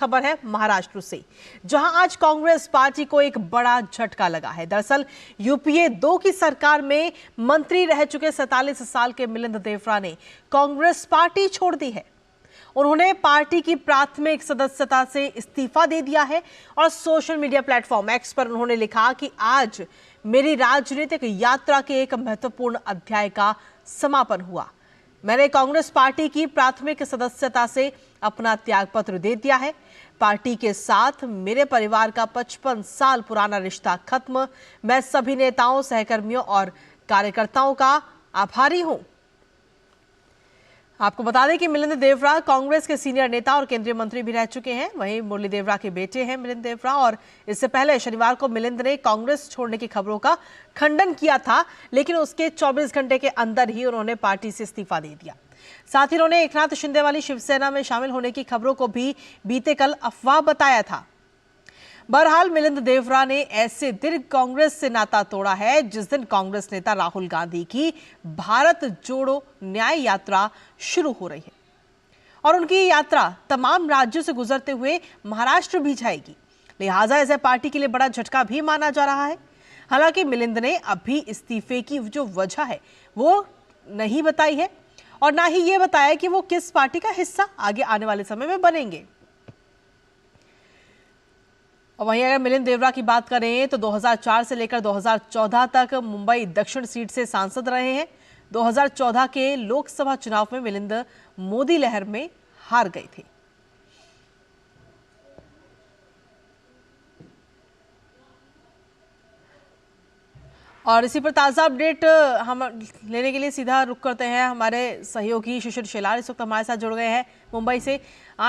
खबर है महाराष्ट्र से, जहां आज कांग्रेस पार्टी को एक बड़ा झटका लगा है। दरअसल यूपीए 2 की सरकार में मंत्री रह चुके 47 साल के मिलिंद देवरा ने कांग्रेस पार्टी छोड़ दी है। उन्होंने पार्टी की प्राथमिक सदस्यता से इस्तीफा दे दिया है और सोशल मीडिया प्लेटफॉर्म एक्स पर उन्होंने लिखा कि आज मेरी राजनीतिक यात्रा के एक महत्वपूर्ण अध्याय का समापन हुआ। मैंने कांग्रेस पार्टी की प्राथमिक सदस्यता से अपना त्यागपत्र दे दिया है। पार्टी के साथ मेरे परिवार का 55 साल पुराना रिश्ता खत्म। मैं सभी नेताओं, सहकर्मियों और कार्यकर्ताओं का आभारी हूं। आपको बता दें कि मिलिंद देवरा कांग्रेस के सीनियर नेता और केंद्रीय मंत्री भी रह चुके हैं। वहीं मुरली देवरा के बेटे हैं मिलिंद देवरा, और इससे पहले शनिवार को मिलिंद ने कांग्रेस छोड़ने की खबरों का खंडन किया था, लेकिन उसके 24 घंटे के अंदर ही उन्होंने पार्टी से इस्तीफा दे दिया। साथ ही उन्होंने एकनाथ शिंदे वाली शिवसेना में शामिल होने की खबरों को भी बीते कल अफवाह बताया था। बहरहाल मिलिंद देवरा ने ऐसे दिन कांग्रेस से नाता तोड़ा है जिस दिन कांग्रेस नेता राहुल गांधी की भारत जोड़ो न्याय यात्रा शुरू हो रही है, और उनकी यात्रा तमाम राज्यों से गुजरते हुए महाराष्ट्र भी जाएगी। लिहाजा इसे पार्टी के लिए बड़ा झटका भी माना जा रहा है। हालांकि मिलिंद ने अभी इस्तीफे की जो वजह है वो नहीं बताई है, और ना ही ये बताया कि वो किस पार्टी का हिस्सा आगे आने वाले समय में बनेंगे। और वहीं अगर मिलिंद देवरा की बात करें तो 2004 से लेकर 2014 तक मुंबई दक्षिण सीट से सांसद रहे हैं। 2014 के लोकसभा चुनाव में मिलिंद मोदी लहर में हार गए थे। और इसी पर ताज़ा अपडेट हम लेने के लिए सीधा रुख करते हैं। हमारे सहयोगी शिशिर शेलार इस वक्त हमारे साथ जुड़ गए हैं मुंबई से।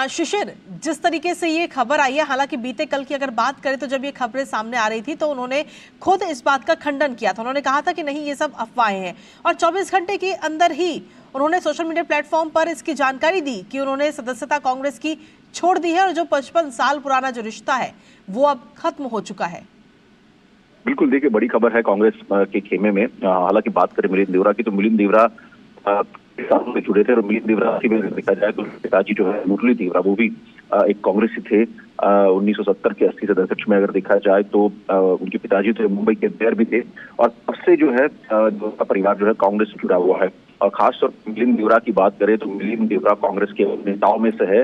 शिशिर, जिस तरीके से ये खबर आई है, हालांकि बीते कल की अगर बात करें तो जब ये खबरें सामने आ रही थी तो उन्होंने खुद इस बात का खंडन किया था। उन्होंने कहा था कि नहीं, ये सब अफवाहें हैं, और 24 घंटे के अंदर ही उन्होंने सोशल मीडिया प्लेटफॉर्म पर इसकी जानकारी दी कि उन्होंने सदस्यता कांग्रेस की छोड़ दी है और जो 55 साल पुराना जो रिश्ता है वो अब खत्म हो चुका है। बिल्कुल, देखिए, बड़ी खबर है कांग्रेस के खेमे में। हालांकि बात करें मिलिंद देवरा की तो मिलिंद देवरा से जुड़े थे, और मिलिंद देवरा की देखा जाए तो पिताजी जो है मुरली देवरा, वो भी एक कांग्रेसी थे। 1970 के 80 से दशक में अगर देखा जाए तो उनके पिताजी तो मुंबई के मेयर भी थे, और तब से जो है उनका परिवार जो है कांग्रेस से जुड़ा हुआ है। और खासतौर पर मिलिंद देवरा की बात करें तो मिलिंद देवरा कांग्रेस के नेताओं में से है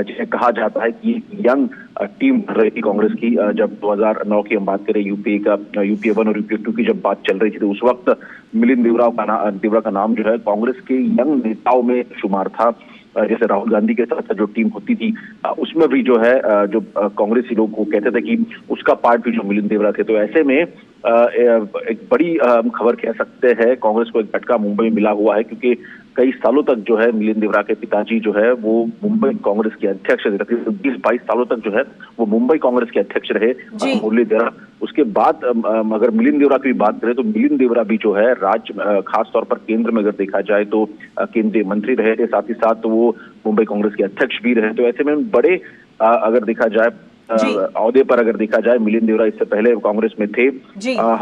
जिसे कहा जाता है कि यंग टीम रही थी कांग्रेस की। जब 2009 की हम बात करें, यूपीए 1 और यूपीए 2 की जब बात चल रही थी तो उस वक्त मिलिंद देवरा का नाम जो है कांग्रेस के यंग नेताओं में शुमार था। जैसे राहुल गांधी के साथ जो टीम होती थी उसमें भी जो है जो कांग्रेसी लोग वो कहते थे कि उसका पार्ट भी जो मिलिंद देवरा थे। तो ऐसे में एक बड़ी खबर कह सकते हैं, कांग्रेस को एक झटका मुंबई में मिला हुआ है, क्योंकि कई सालों तक जो है मिलिंद देवरा के पिताजी जो है वो मुंबई कांग्रेस के अध्यक्ष रहे। 20-22 सालों तक जो है वो मुंबई कांग्रेस के अध्यक्ष रहे मुरली देवरा। उसके बाद अगर मिलिंद देवरा की बात करें तो मिलिंद देवरा भी जो है राज्य खासतौर पर केंद्र में अगर देखा जाए तो केंद्रीय मंत्री रहे थे, साथ ही साथ तो वो मुंबई कांग्रेस के अध्यक्ष भी रहे। तो ऐसे में बड़े अगर देखा जाए औहदे पर अगर देखा जाए मिलिंद देवरा इससे पहले कांग्रेस में थे।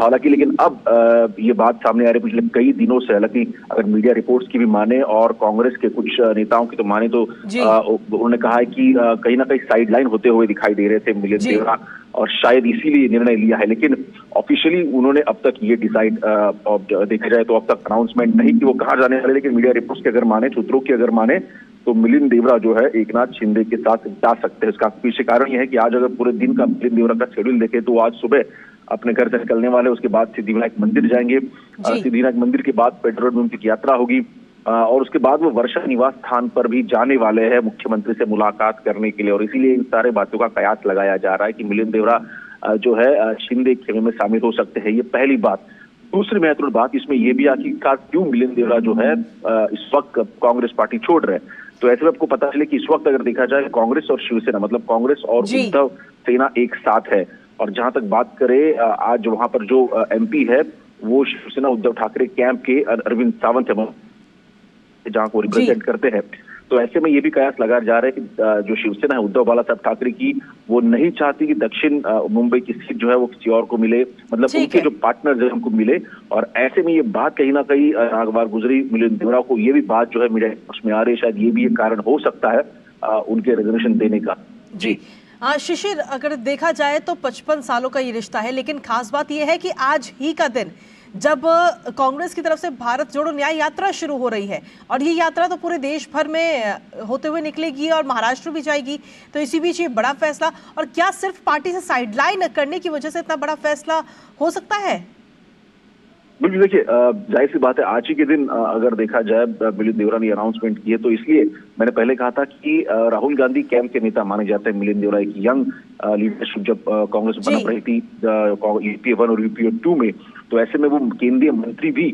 हालांकि लेकिन अब ये बात सामने आ रही पिछले कई दिनों से। हालांकि अगर मीडिया रिपोर्ट्स की भी माने और कांग्रेस के कुछ नेताओं की तो माने तो उन्होंने कहा है कि कहीं ना कहीं साइडलाइन होते हुए दिखाई दे रहे थे मिलिंद देवरा, और शायद इसीलिए निर्णय लिया है। लेकिन ऑफिशियली उन्होंने अब तक ये डिसाइड देखा जाए तो अब तक अनाउंसमेंट नहीं कि वो कहाँ जाने वाले। लेकिन मीडिया रिपोर्ट्स की अगर माने, सूत्रों की अगर माने, तो मिलिंद देवरा जो है एकनाथ शिंदे के साथ जा सकते हैं। इसका पीछे कारण यह है कि आज अगर पूरे दिन का मिलिंद देवरा का शेड्यूल देखें तो आज सुबह अपने घर से निकलने वाले, उसके बाद सिद्धिविनायक मंदिर जाएंगे। सिद्धिविनायक मंदिर के बाद पेट्रोल में उनकी यात्रा होगी, और उसके बाद वो वर्षा निवास स्थान पर भी जाने वाले हैं मुख्यमंत्री से मुलाकात करने के लिए। और इसीलिए इन सारे बातों का कयास लगाया जा रहा है कि मिलिंद देवरा जो है शिंदे खेमे में शामिल हो सकते हैं। ये पहली बात। दूसरी महत्वपूर्ण बात इसमें यह भी आखिरकार क्यों मिलिंद देवरा जो है इस वक्त कांग्रेस पार्टी छोड़ रहे हैं। तो ऐसे में आपको पता चले कि इस वक्त अगर देखा जाए कांग्रेस और शिवसेना, मतलब कांग्रेस और उद्धव सेना एक साथ है। और जहां तक बात करें आज वहां पर जो एमपी है वो शिवसेना उद्धव ठाकरे कैंप के अरविंद सावंत है, जहां को रिप्रेजेंट करते हैं। तो ऐसे में ये भी कयास लगाया जा रहा है कि जो शिवसेना है उद्धव बाला साहब ठाकरे की, वो नहीं चाहती कि दक्षिण मुंबई की सीट जो है वो किसी और को मिले, मतलब उनके जो पार्टनर है उनको मिले। और ऐसे में ये बात कहीं ना कहीं नागवार गुजरी मिलिंद देवरा को, ये भी बात जो है मीडिया में आ रही है, शायद ये भी एक कारण हो सकता है उनके रेजोल्यूशन देने का। जी शिशिर, अगर देखा जाए तो 55 सालों का ये रिश्ता है, लेकिन खास बात यह है कि आज ही का दिन जब कांग्रेस की तरफ से भारत जोड़ो न्याय यात्रा शुरू हो रही है और ये यात्रा तो पूरे देश भर में होते हुए निकलेगी और महाराष्ट्र भी जाएगी। तो इसी बीच ये बड़ा फैसला, और क्या सिर्फ पार्टी से साइडलाइन करने की वजह से इतना बड़ा फैसला हो सकता है? बिल्कुल, देखिए जाहिर सी बात है, आज ही के दिन अगर देखा जाए मिलिंद देवरा ने अनाउंसमेंट की है, तो इसलिए मैंने पहले कहा था कि राहुल गांधी कैंप के नेता माने जाते हैं मिलिंद देवरा। एक यंग लीडरशिप जब कांग्रेस बना रही थी यूपीए 1 और यूपीए 2 में, तो ऐसे में वो केंद्रीय मंत्री भी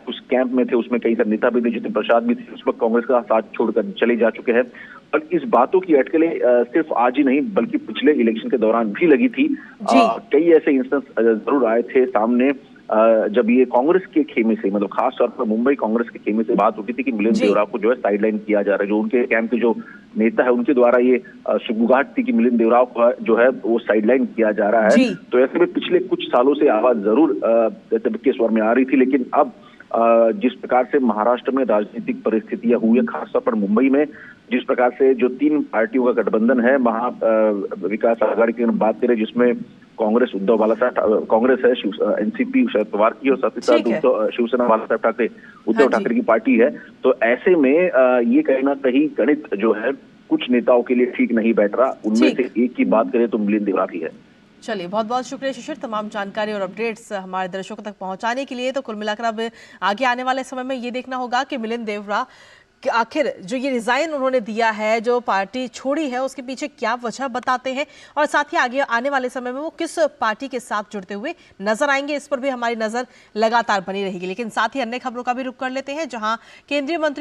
उस कैंप में थे, उसमें कई सारे नेता भी थे, जितिन प्रसाद भी थे, उस वक्त कांग्रेस का साथ छोड़कर चले जा चुके हैं। और इस बातों की अटकलें सिर्फ आज ही नहीं बल्कि पिछले इलेक्शन के दौरान भी लगी थी। कई ऐसे इंस्टेंस जरूर आए थे सामने जब ये कांग्रेस के खेमे से, मतलब खास तौर पर मुंबई कांग्रेस के खेमे से बात होती थी कि मिलिंद देवरा को जो है साइडलाइन किया जा रहा है। जो उनके कैंप के जो नेता है उनके द्वारा ये सुगबुगाहट थी कि मिलिंद देवरा को जो है वो साइडलाइन किया जा रहा है। तो ऐसे में पिछले कुछ सालों से आवाज जरूर के स्वर में आ रही थी, लेकिन अब जिस प्रकार से महाराष्ट्र में राजनीतिक परिस्थितियां हुई है, खासतौर पर मुंबई में जिस प्रकार से जो 3 पार्टियों का गठबंधन है, महा विकास आघाड़ी की बात करें, जिसमें कांग्रेस उद्धव बालासाहेब कांग्रेस है, एनसीपी शरद पवार की, और साथ ही साथ शिवसेना बालासाहेब ठाकरे उद्धव ठाकरे की पार्टी है। तो ऐसे में ये कहीं ना कहीं गणित जो है कुछ नेताओं के लिए ठीक नहीं बैठ रहा। उनमें से एक की बात करें तो मिलिंद देवरा भी है। चलिए, बहुत बहुत शुक्रिया शिशिर, तमाम जानकारी और अपडेट्स हमारे दर्शकों तक पहुंचाने के लिए। तो कुल मिलाकर अब आगे आने वाले समय में ये देखना होगा कि मिलिंद देवरा कि आखिर जो ये रिजाइन उन्होंने दिया है, जो पार्टी छोड़ी है, उसके पीछे क्या वजह बताते हैं, और साथ ही आगे आने वाले समय में वो किस पार्टी के साथ जुड़ते हुए नजर आएंगे, इस पर भी हमारी नजर लगातार बनी रहेगी। लेकिन साथ ही अन्य खबरों का भी रुख कर लेते हैं, जहां केंद्रीय मंत्री